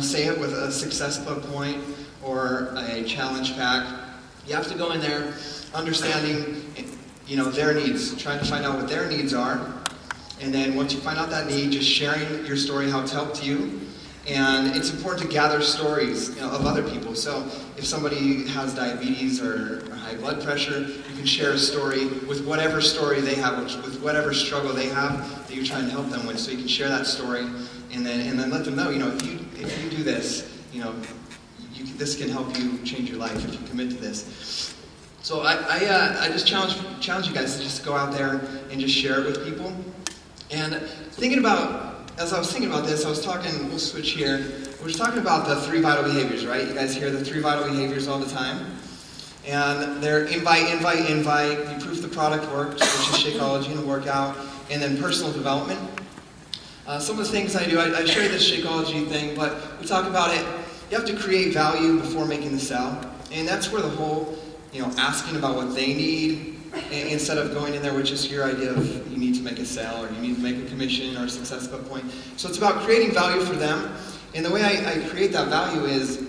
say it with a success club point or a challenge pack. You have to go in there understanding, their needs, trying to find out what their needs are. And then once you find out that need, just sharing your story, how it's helped you. And it's important to gather stories of other people. So if somebody has diabetes or high blood pressure, you can share a story with whatever story they have, with whatever struggle they have that you're trying to help them with. So you can share that story and then let them know, if you do this, this can help you change your life if you commit to this. So I just challenge you guys to just go out there and just share it with people. And as I was thinking about this, we'll switch here. We're talking about the 3 vital behaviors, right? You guys hear the 3 vital behaviors all the time. And they're invite, you proof the product works, which is Shakeology and workout, and then personal development. Some of the things I do, I share this Shakeology thing, but we talk about it. You have to create value before making the sell. And that's where the whole, asking about what they need, instead of going in there with just your idea of you need to make a sale or you need to make a commission or a success club point. So it's about creating value for them. And the way I create that value is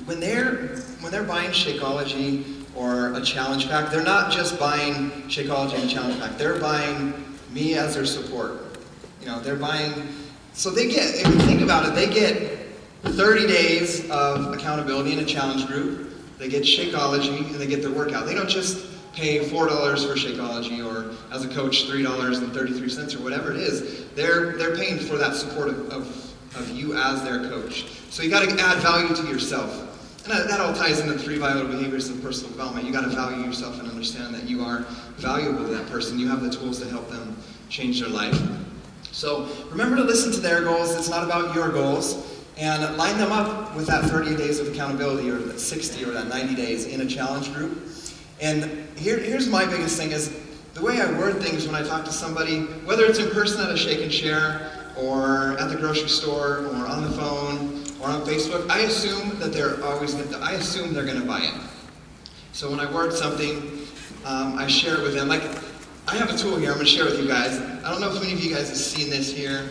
when they're buying Shakeology or a challenge pack, they're not just buying Shakeology and a challenge pack. They're buying me as their support. They're buying, so they get, if you think about it, they get 30 days of accountability in a challenge group. They get Shakeology and they get their workout. They don't just pay $4 for Shakeology or as a coach $3.33 or whatever it is. They're paying for that support of you as their coach. So you got to add value to yourself. And that all ties into the 3 vital behaviors of personal development. You got to value yourself and understand that you are valuable to that person. You have the tools to help them change their life. So remember to listen to their goals. It's not about your goals. And line them up with that 30 days of accountability or that 60 or that 90 days in a challenge group. And here's my biggest thing is the way I word things when I talk to somebody, whether it's in person at a Shake and Share or at the grocery store or on the phone or on Facebook, I assume that they're going to buy it. So when I word something, I share it with them. Like, I have a tool here I'm going to share with you guys. I don't know if many of you guys have seen this here.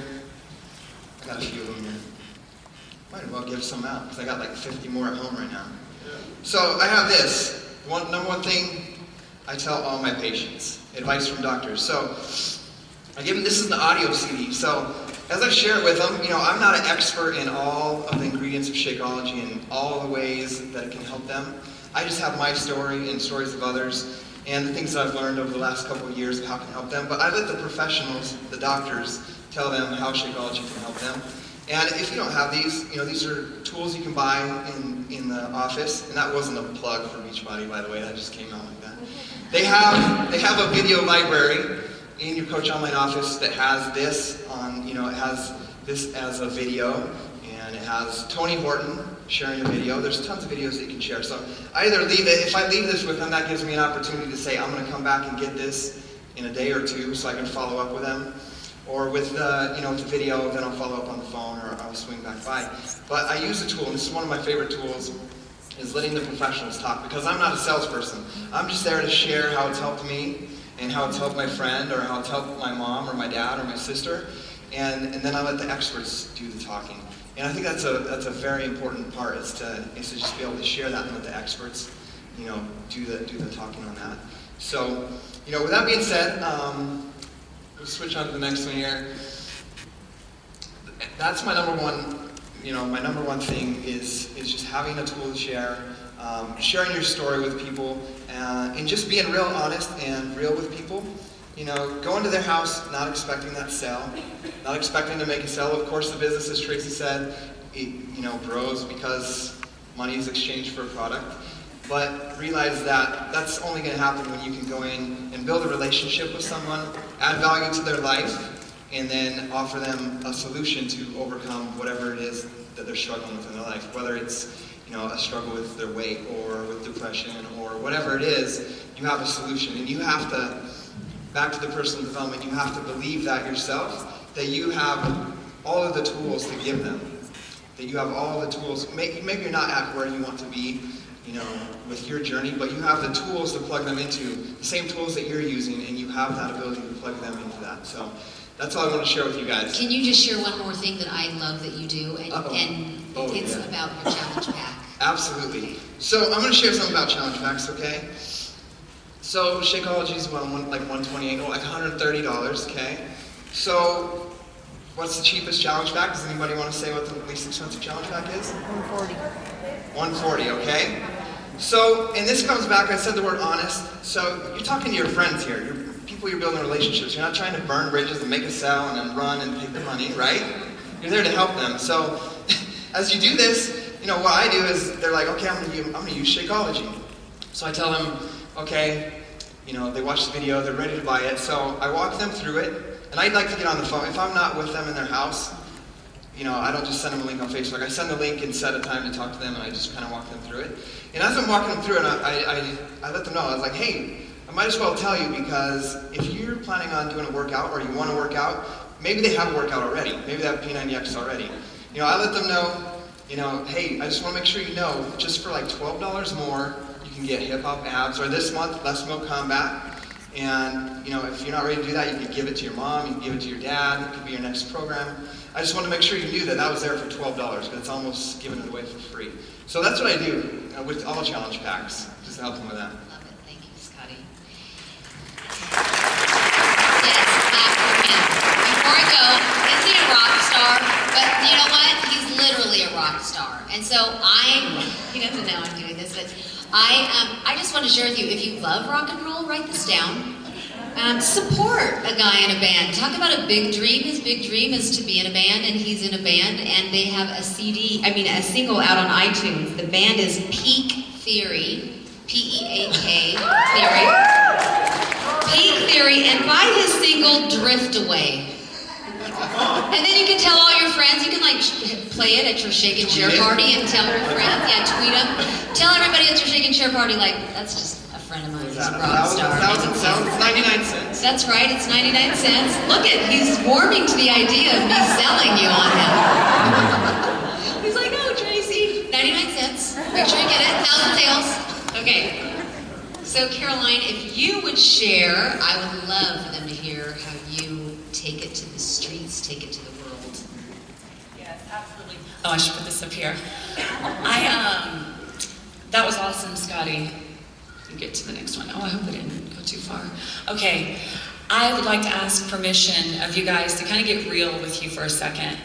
I got a few of them here. Might as well give some out because I got like 50 more at home right now. So I have this. Number one thing I tell all my patients, advice from doctors. So I give them, this is the audio CD. So as I share it with them, I'm not an expert in all of the ingredients of Shakeology and all the ways that it can help them. I just have my story and stories of others and the things that I've learned over the last couple of years of how it can help them. But I let the professionals, the doctors, tell them how Shakeology can help them. And if you don't have these, these are tools you can buy in the office. And that wasn't a plug for Beachbody, by the way. That just came out like that. They have a video library in your Coach Online office that has this on, it has this as a video, and it has Tony Horton sharing a video. There's tons of videos that you can share. So I either leave it, if I leave this with them, that gives me an opportunity to say, I'm going to come back and get this in a day or two so I can follow up with them. Or with the video, then I'll follow up on the phone or I'll swing back by. But I use a tool, and this is one of my favorite tools, is letting the professionals talk, because I'm not a salesperson. I'm just there to share how it's helped me and how it's helped my friend or how it's helped my mom or my dad or my sister. And then I let the experts do the talking. And I think that's a very important part, is to just be able to share that and let the experts do the talking on that. So, with that being said, we'll switch on to the next one here. That's my number one, my number one thing is just having a tool to share, sharing your story with people, and just being real honest and real with people. Going to their house, not expecting that sale, not expecting to make a sale. Of course, the business, as Tracy said, grows because money is exchanged for a product. But realize that that's only going to happen when you can go in and build a relationship with someone, add value to their life, and then offer them a solution to overcome whatever it is that they're struggling with in their life. Whether it's a struggle with their weight or with depression or whatever it is, you have a solution. And you have to, back to the personal development, you have to believe that yourself, that you have all of the tools to give them. That you have all the tools. Maybe you're not at where you want to be, with your journey, but you have the tools to plug them into, the same tools that you're using, and you have that ability to plug them into that. So that's all I want to share with you guys. Can you just share one more thing that I love that you do? And Oh, It's yeah. about your challenge pack. Absolutely. So I'm going to share something about challenge packs, okay? So Shakeology is like $128, like $130, okay? So what's the cheapest challenge pack? Does anybody want to say what the least expensive challenge pack is? 140. 140, okay? So, and this comes back, I said the word honest. So you're talking to your friends here, people you're building relationships. You're not trying to burn bridges and make a sale and then run and take the money, right? You're there to help them. So as you do this, you know, what I do is they're like, okay, I'm gonna use Shakeology. So I tell them, okay, you know, they watch the video, they're ready to buy it. So I walk them through it, and I'd like to get on the phone. If I'm not with them in their house, you know, I don't just send them a link on Facebook. I send the link and set a time to talk to them, and I just kind of walk them through it. And as I'm walking them through it, I let them know, I was like, hey, I might as well tell you, because if you're planning on doing a workout or you want to work out, maybe they have a workout already. Maybe they have P90X already. You know, I let them know, you know, hey, I just want to make sure you know, just for like $12 more, you can get hip hop abs, or this month, less milk combat. And, you know, if you're not ready to do that, you can give it to your mom, you can give it to your dad, it could be your next program. I just want to make sure you knew that that was there for $12, because it's almost giving it away for free. So that's what I do with all challenge packs, just to help them with that. Love it. Thank you, Scotty. Yes, clap for him. Before I go, is he a rock star? But you know what? He's literally a rock star. And so he doesn't know I'm doing this, but I just want to share with you, if you love rock and roll, write this down. Support a guy in a band. Talk about a big dream. His big dream is to be in a band, and he's in a band, and they have a single out on iTunes. The band is Peak Theory, P-E-A-K Theory. Peak Theory, and buy his single Drift Away. And then you can tell all your friends, you can like play it at your shake and share party and tell your friends, tweet them. Tell everybody at your shake and share party, like, that's just a friend of mine, he's a rock star. It's 99 cents. That's right, it's 99 cents. Look he's warming to the idea of me selling you on him. He's like, oh, Tracy, 99 cents. Make sure you get it, 1,000 sales. Okay. So Caroline, if you would share, I would love for them to hear how you take it to the streets, take it to the world. Yes, absolutely. Oh, I should put this up here. That was awesome, Scotty. You get to the next one. Oh, I hope I didn't go too far. Okay, I would like to ask permission of you guys to kind of get real with you for a second.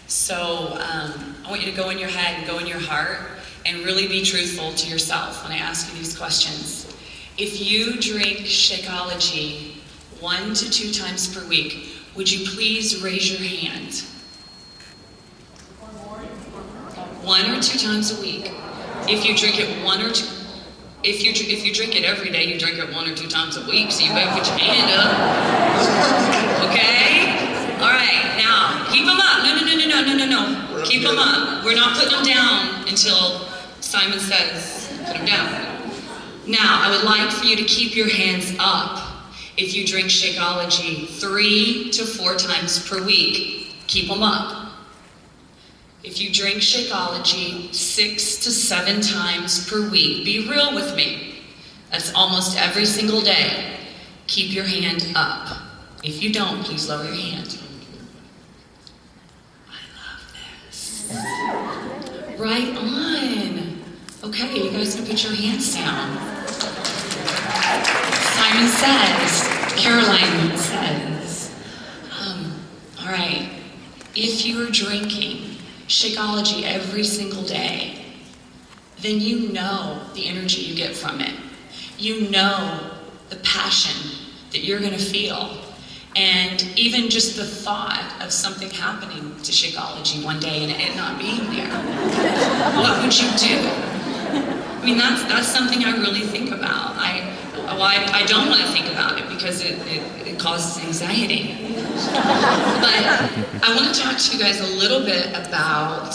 So I want you to go in your head and go in your heart and really be truthful to yourself when I ask you these questions. If you drink Shakeology 1 to 2 times per week, would you please raise your hand? 1 or 2 times a week. If you drink it 1 or 2, if you drink it every day, you drink it 1 or 2 times a week, so you better put your hand up. Okay? All right, now, keep them up. No. Keep them up. We're not putting them down until Simon says, put them down. Now, I would like for you to keep your hands up if you drink Shakeology 3 to 4 times per week. Keep them up. If you drink Shakeology 6 to 7 times per week, be real with me. That's almost every single day. Keep your hand up. If you don't, please lower your hand. I love this. Right on. Okay, you guys can put your hands down. Simon says, Caroline says, all right, if you're drinking Shakeology every single day, then you know the energy you get from it. You know the passion that you're going to feel. And even just the thought of something happening to Shakeology one day and it not being there, what would you do? I mean, that's something I really think about. I don't want to think about it because it causes anxiety. But I want to talk to you guys a little bit about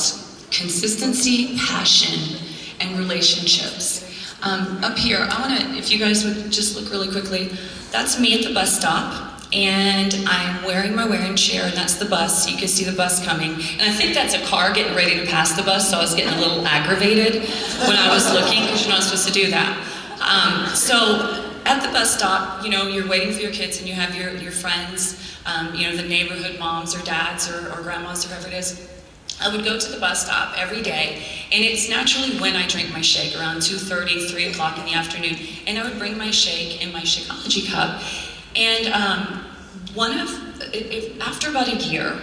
consistency, passion, and relationships. Up here, I want to, if you guys would just look really quickly, that's me at the bus stop. And I'm wearing my wearing chair, and that's the bus, so you can see the bus coming. And I think that's a car getting ready to pass the bus, so I was getting a little aggravated when I was looking, because you're not supposed to do that. So at the bus stop, you know, you're waiting for your kids, and you have your friends, you know, the neighborhood moms or dads or grandmas or whoever it is. I would go to the bus stop every day, and it's naturally when I drink my shake, around 2:30, 3 o'clock in the afternoon, and I would bring my shake in my Shakeology cup. And after about a year,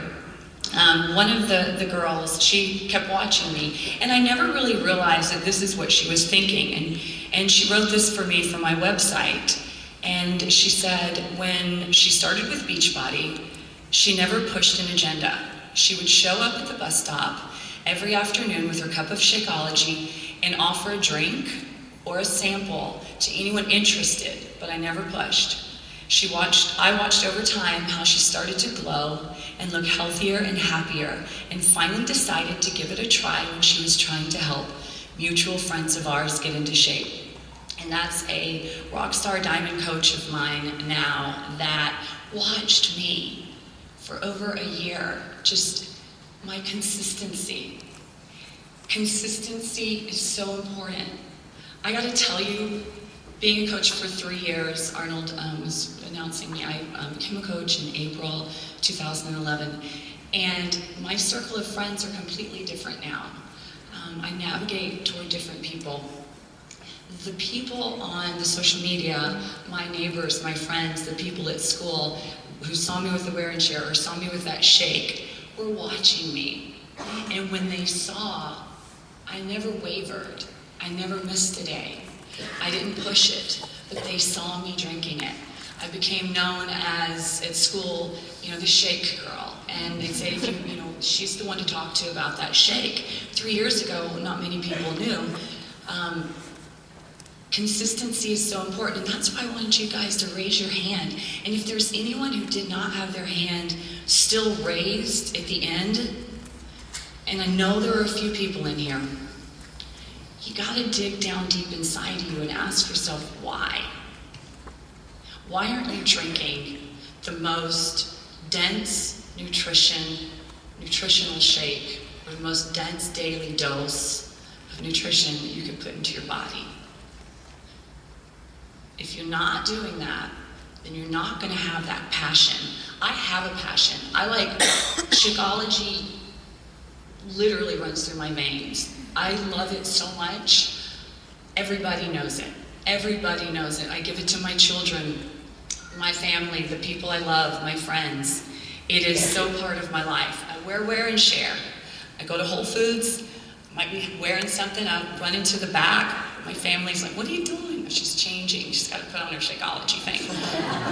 one of the girls, she kept watching me, and I never really realized that this is what she was thinking. And she wrote this for me for my website, and she said when she started with Beachbody, she never pushed an agenda. She would show up at the bus stop every afternoon with her cup of Shakeology and offer a drink or a sample to anyone interested, but I never pushed. I watched over time how she started to glow and look healthier and happier, and finally decided to give it a try when she was trying to help mutual friends of ours get into shape. And that's a rock star diamond coach of mine now that watched me for over a year, just my consistency. Consistency is so important. I gotta tell you, being a coach for 3 years, Arnold was announcing me, I became a coach in April 2011, and my circle of friends are completely different now. I navigate toward different people. The people on the social media, my neighbors, my friends, the people at school who saw me with the wear and share or saw me with that shake were watching me. And when they saw, I never wavered. I never missed a day. I didn't push it, but they saw me drinking it. I became known as, at school, the shake girl. And they'd say, she's the one to talk to about that shake. 3 years ago, not many people knew. Consistency is so important, and that's why I wanted you guys to raise your hand. And if there's anyone who did not have their hand still raised at the end, and I know there are a few people in here, you gotta dig down deep inside you and ask yourself, why? Why aren't you drinking the most dense nutritional shake, or the most dense daily dose of nutrition that you could put into your body? If you're not doing that, then you're not going to have that passion. I have a passion. Shakeology literally runs through my veins. I love it so much. Everybody knows it. Everybody knows it. I give it to my children, my family, the people I love, my friends. It is so part of my life. I wear and share. I go to Whole Foods, might be wearing something, I run into the back. My family's like, what are you doing? She's changing. She's got to put on her Shakeology thing.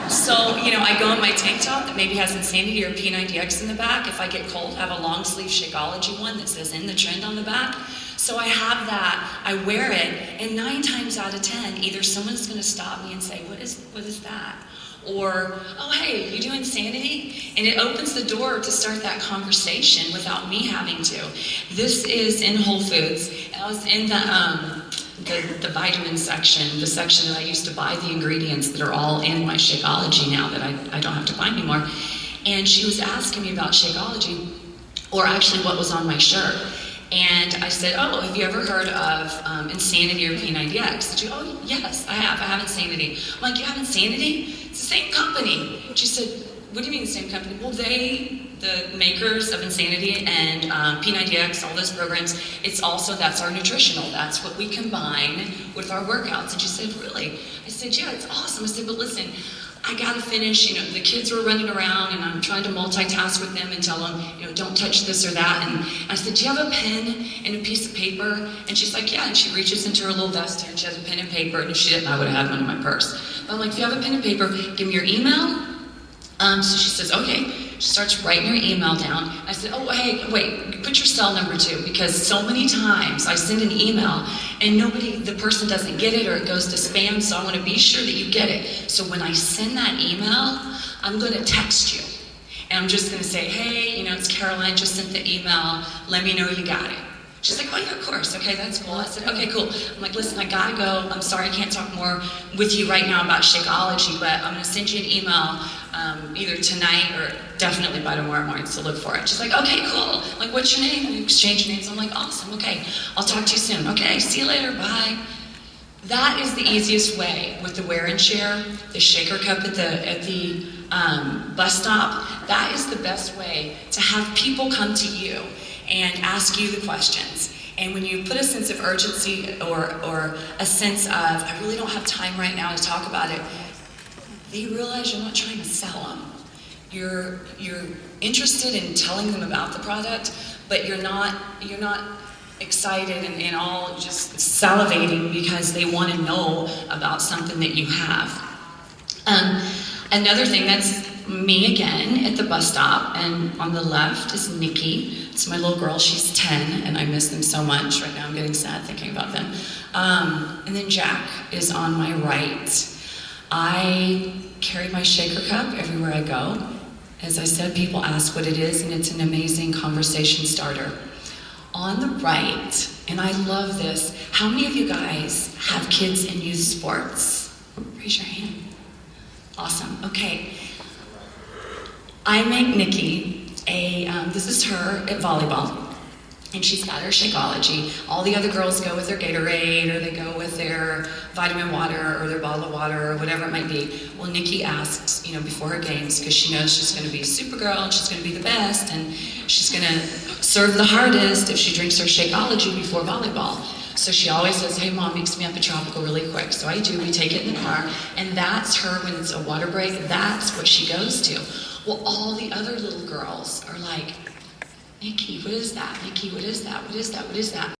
So, I go in my tank top that maybe has Insanity or P90X in the back. If I get cold, I have a long sleeve Shakeology one that says In the Trend on the back. So I have that, I wear it, and 9 times out of 10, either someone's going to stop me and say, what is that? Or, oh, hey, you do Insanity? And it opens the door to start that conversation without me having to. This is in Whole Foods. And I was in the vitamin section, the section that I used to buy the ingredients that are all in my Shakeology now that I don't have to buy anymore. And she was asking me about Shakeology, or actually what was on my shirt. And I said, oh, have you ever heard of Insanity or P90X? She said, oh, yes, I have Insanity. I'm like, you have Insanity? It's the same company. She said, what do you mean the same company? Well, the makers of Insanity and P90X, all those programs, that's our nutritional. That's what we combine with our workouts. And she said, really? I said, yeah, it's awesome. I said, but listen, I gotta finish, the kids were running around and I'm trying to multitask with them and tell them, don't touch this or that. And I said, do you have a pen and a piece of paper? And she's like, yeah. And she reaches into her little vest here and she has a pen and paper. And if she didn't, I would have had one in my purse. But I'm like, if you have a pen and paper, give me your email. So she says, okay. She starts writing her email down. I said, oh, hey, wait, put your cell number too, because so many times I send an email and the person doesn't get it or it goes to spam, so I want to be sure that you get it. So when I send that email, I'm going to text you. And I'm just going to say, hey, it's Caroline, just sent the email. Let me know you got it. She's like, oh yeah, of course. Okay, that's cool. I said, okay, cool. I'm like, listen, I gotta go. I'm sorry I can't talk more with you right now about Shakeology, but I'm gonna send you an email either tonight or definitely by tomorrow morning, so look for it. She's like, okay, cool. I'm like, what's your name? We exchange names. I'm like, awesome, okay. I'll talk to you soon. Okay, see you later, bye. That is the easiest way with the wear and share, the shaker cup at the bus stop. That is the best way to have people come to you. and ask you the questions. And when you put a sense of urgency or a sense of, I really don't have time right now to talk about it, they realize you're not trying to sell them. You're interested in telling them about the product, but you're not excited and all just salivating because they want to know about something that you have. Another thing, that's me again at the bus stop, and on the left is Nikki. It's my little girl, she's 10, and I miss them so much. Right now I'm getting sad thinking about them. And then Jack is on my right. I carry my shaker cup everywhere I go. As I said, people ask what it is, and it's an amazing conversation starter. On the right, and I love this, how many of you guys have kids in youth sports? Raise your hand. Awesome, okay. I make Nikki this is her at volleyball, and she's got her Shakeology. All the other girls go with their Gatorade, or they go with their vitamin water, or their bottle of water, or whatever it might be. Well, Nikki asks, before her games, because she knows she's going to be a super girl, and she's going to be the best, and she's going to serve the hardest if she drinks her Shakeology before volleyball. So she always says, hey Mom, mix me up a tropical really quick. So I do, we take it in the car, and that's her when it's a water break, that's what she goes to. Well, all the other little girls are like, Nikki, what is that? Nikki, what is that? What is that? What is that?